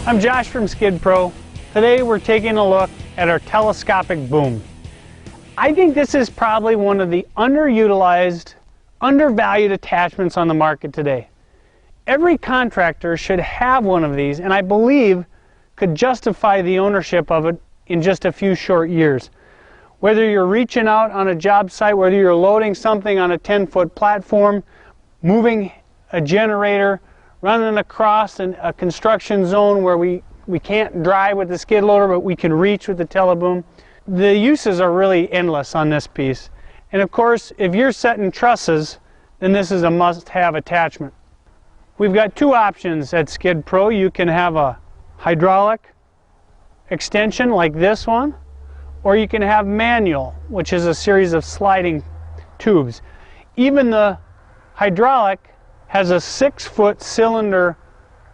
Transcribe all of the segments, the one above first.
I'm Josh from Skid Pro. Today we're taking a look at our telescopic boom. I think this is probably one of the underutilized, undervalued attachments on the market today. Every contractor should have one of these, and I believe could justify the ownership of it in just a few short years. Whether you're reaching out on a job site, whether you're loading something on a 10-foot platform, moving a generator, running across a construction zone where we can't drive with the skid loader, but we can reach with the teleboom. The uses are really endless on this piece. And of course, if you're setting trusses, then this is a must-have attachment. We've got two options at Skid Pro. You can have a hydraulic extension like this one, or you can have manual, which is a series of sliding tubes. Even the hydraulic has a 6-foot cylinder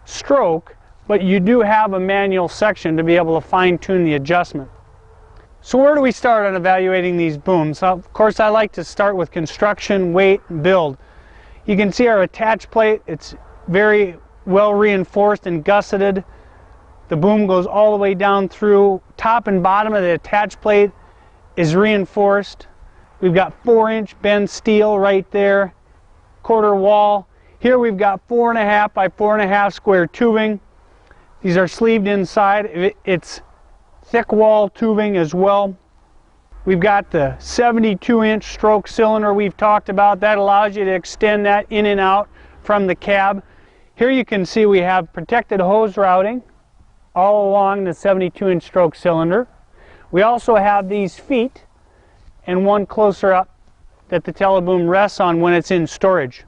stroke, but you do have a manual section to be able to fine-tune the adjustment. So where do we start on evaluating these booms? Of course, I like to start with construction, weight, and build. You can see our attach plate. It's very well reinforced and gusseted. The boom goes all the way down through. Top and bottom of the attach plate is reinforced. We've got 4-inch bend steel right there, quarter wall. Here we've got 4.5 by 4.5 square tubing. These are sleeved inside. It's thick wall tubing as well. We've got the 72-inch stroke cylinder we've talked about. That allows you to extend that in and out from the cab. Here you can see we have protected hose routing all along the 72-inch stroke cylinder. We also have these feet and one closer up that the teleboom rests on when it's in storage.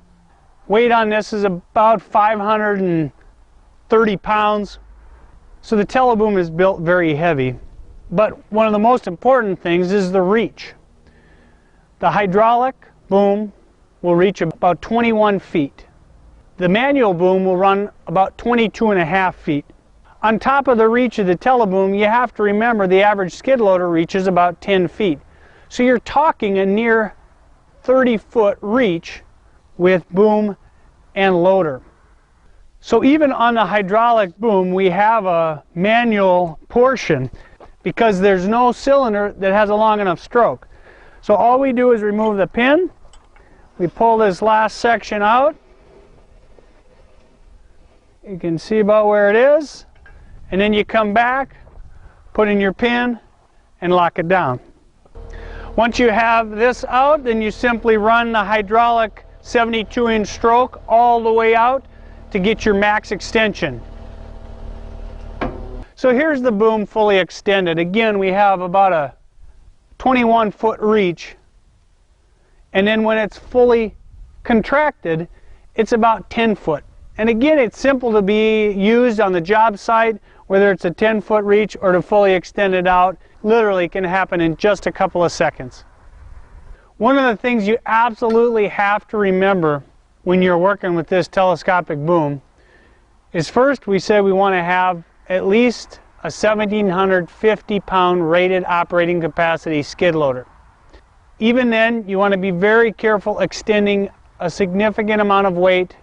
Weight on this is about 530 pounds. So the teleboom is built very heavy. But one of the most important things is the reach. The hydraulic boom will reach about 21 feet. The manual boom will run about 22.5 feet. On top of the reach of the teleboom, you have to remember the average skid loader reaches about 10 feet. So you're talking a near 30-foot reach with boom and loader. So even on the hydraulic boom, we have a manual portion because there's no cylinder that has a long enough stroke. So all we do is remove the pin, we pull this last section out. You can see about where it is. And then you come back, put in your pin, and lock it down. Once you have this out, then you simply run the hydraulic 72-inch stroke all the way out to get your max extension. So here's the boom fully extended. Again, we have about a 21-foot reach. And then when it's fully contracted, it's about 10 foot. And again, it's simple to be used on the job site, whether it's a 10-foot reach or to fully extend it out. Literally can happen in just a couple of seconds. One of the things you absolutely have to remember when you're working with this telescopic boom is first we said we want to have at least a 1,750 pound rated operating capacity skid loader. Even then, you want to be very careful extending a significant amount of weight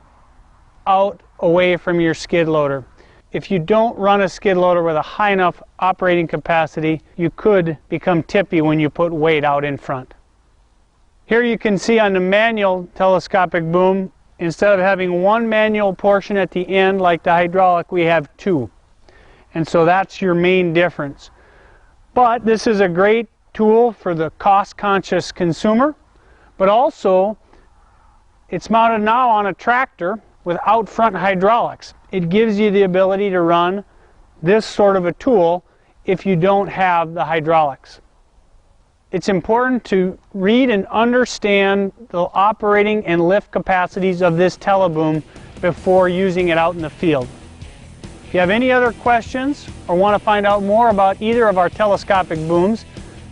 out away from your skid loader. If you don't run a skid loader with a high enough operating capacity, you could become tippy when you put weight out in front. Here you can see on the manual telescopic boom, instead of having one manual portion at the end like the hydraulic, we have two. And so that's your main difference. But this is a great tool for the cost-conscious consumer, but also it's mounted now on a tractor with out front hydraulics. It gives you the ability to run this sort of a tool if you don't have the hydraulics. It's important to read and understand the operating and lift capacities of this teleboom before using it out in the field. If you have any other questions or want to find out more about either of our telescopic booms,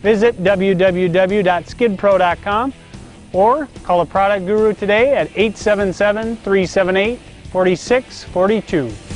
visit www.skidpro.com or call a product guru today at 877-378-4642.